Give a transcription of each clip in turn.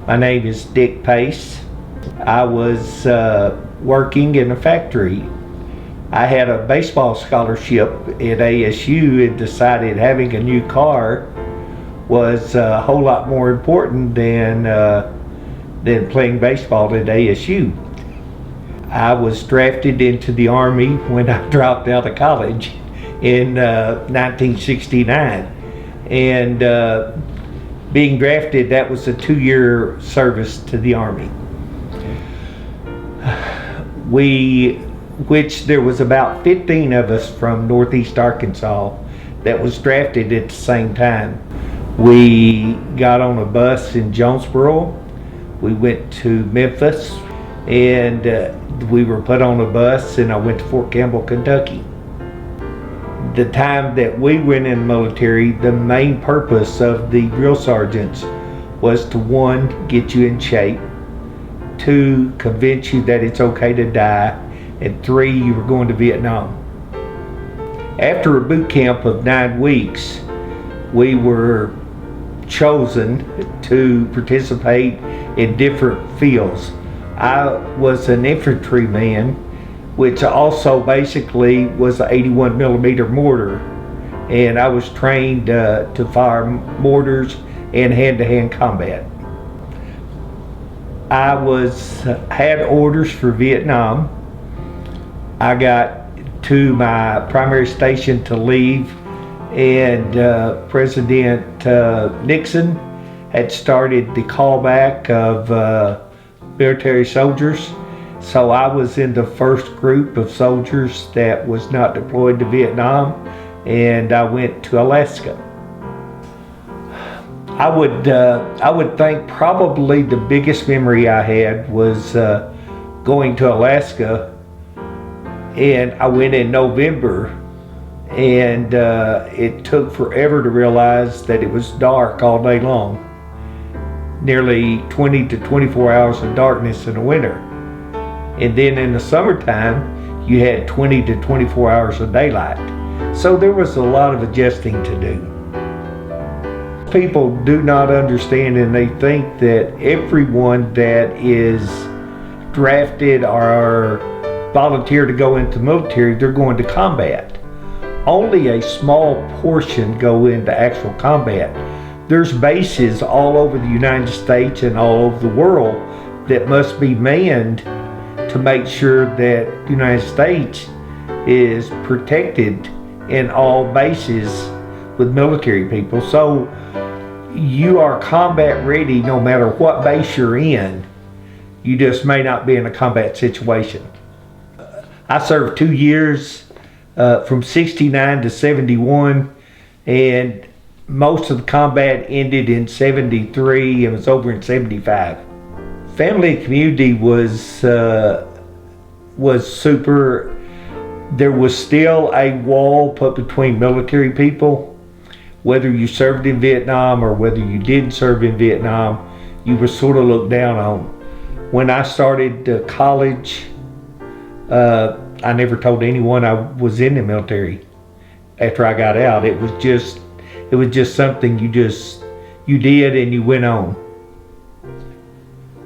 My name is Dick Pace. I was working in a factory. I had a baseball scholarship at ASU and decided having a new car was a whole lot more important than playing baseball at ASU. I was drafted into the Army when I dropped out of college in 1969. And being drafted, that was a 2-year service to the Army. Which there was about 15 of us from Northeast Arkansas that was drafted at the same time. We got on a bus in Jonesboro. We went to Memphis, and we were put on a bus, and I went to Fort Campbell, Kentucky. The time that we went in the military, the main purpose of the drill sergeants was to, 1, get you in shape, 2, convince you that it's okay to die, and 3, you were going to Vietnam. After a boot camp of 9 weeks, we were chosen to participate in different fields. I was an infantryman, which also basically was an 81 millimeter mortar, and I was trained to fire mortars in hand-to-hand combat. I had orders for Vietnam. I got to my primary station to leave, and President Nixon had started the callback of military soldiers. So I was in the first group of soldiers that was not deployed to Vietnam, and I went to Alaska. I would think probably the biggest memory I had was going to Alaska, and I went in November, and it took forever to realize that it was dark all day long. Nearly 20 to 24 hours of darkness in the winter. And then in the summertime, you had 20 to 24 hours of daylight. So there was a lot of adjusting to do. People do not understand, and they think that everyone that is drafted or volunteer to go into the military, they're going to combat. Only a small portion go into actual combat. There's bases all over the United States and all over the world that must be manned to make sure that the United States is protected in all bases with military people. So you are combat ready no matter what base you're in. You just may not be in a combat situation. I served 2 years from 69 to 71, and most of the combat ended in 73 and was over in 75. Family and community was super. There was still a wall put between military people. Whether you served in Vietnam or whether you didn't serve in Vietnam, you were sort of looked down on. When I started college, I never told anyone I was in the military after I got out. It was just something you did and you went on.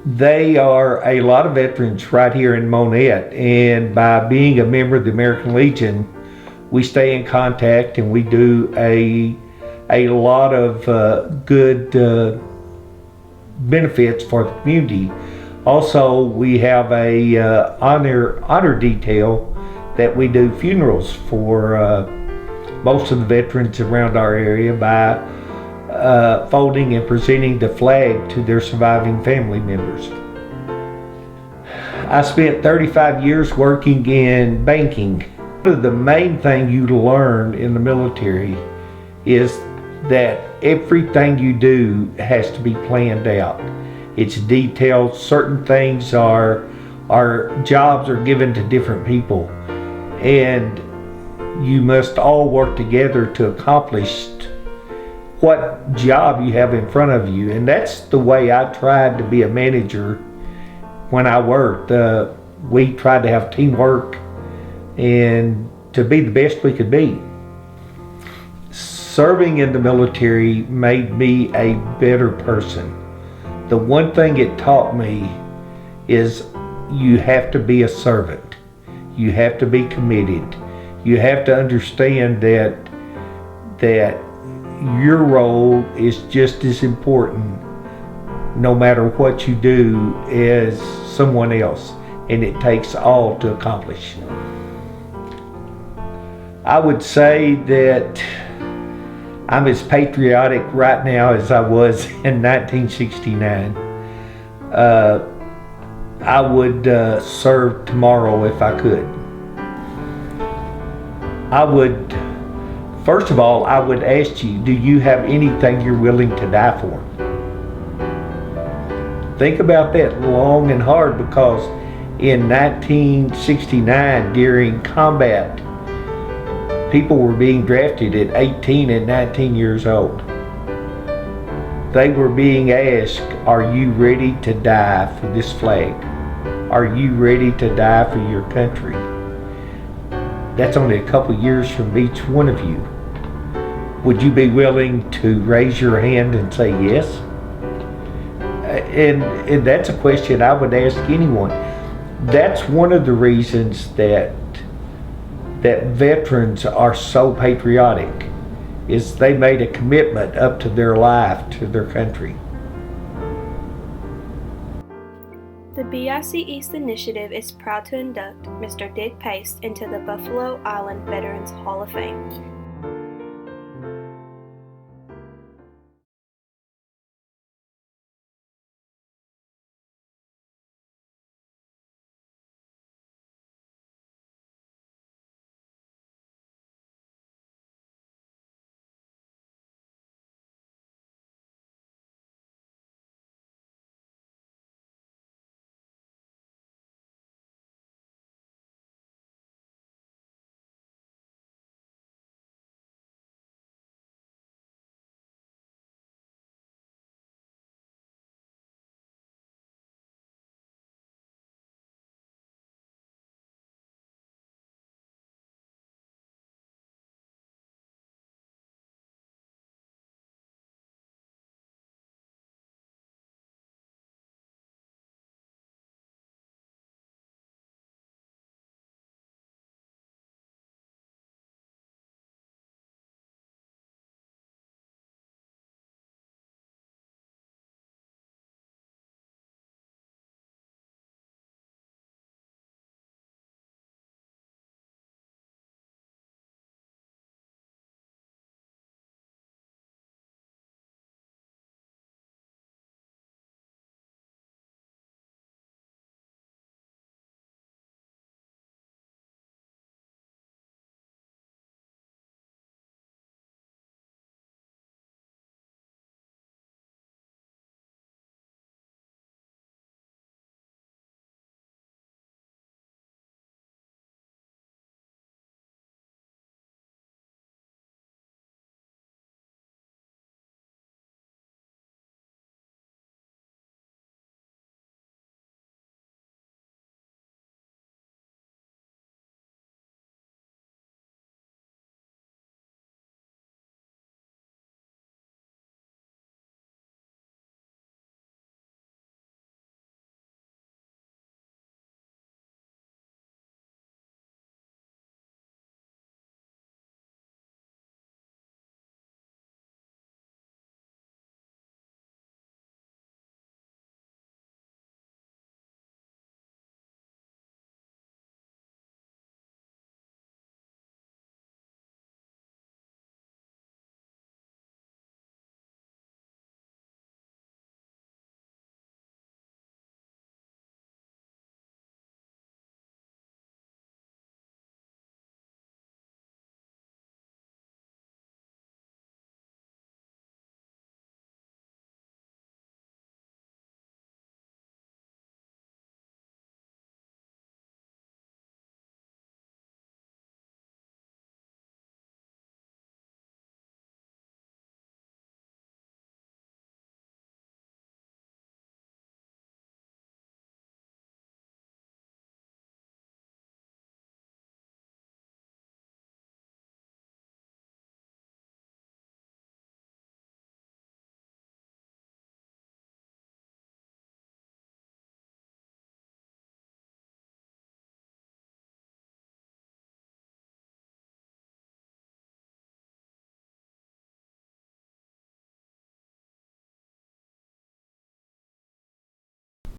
They are a lot of veterans right here in Monette, and by being a member of the American Legion, we stay in contact, and we do a lot of good benefits for the community. Also, we have a honor detail that we do funerals for most of the veterans around our area by folding and presenting the flag to their surviving family members. I spent 35 years working in banking. The main thing you learn in the military is that everything you do has to be planned out. It's detailed. Certain things are jobs are given to different people, and you must all work together to accomplish what job you have in front of you. And that's the way I tried to be a manager when I worked. We tried to have teamwork and to be the best we could be. Serving in the military made me a better person. The one thing it taught me is you have to be a servant. You have to be committed. You have to understand that your role is just as important no matter what you do as someone else, and it takes all to accomplish. I would say that I'm as patriotic right now as I was in 1969. I would serve tomorrow if I could. First of all, I would ask you, do you have anything you're willing to die for? Think about that long and hard, because in 1969, during combat, people were being drafted at 18 and 19 years old. They were being asked, are you ready to die for this flag? Are you ready to die for your country? That's only a couple years from each one of you. Would you be willing to raise your hand and say yes? And that's a question I would ask anyone. That's one of the reasons that veterans are so patriotic, is they made a commitment up to their life to their country. The BIC East Initiative is proud to induct Mr. Dick Pace into the Buffalo Island Veterans Hall of Fame.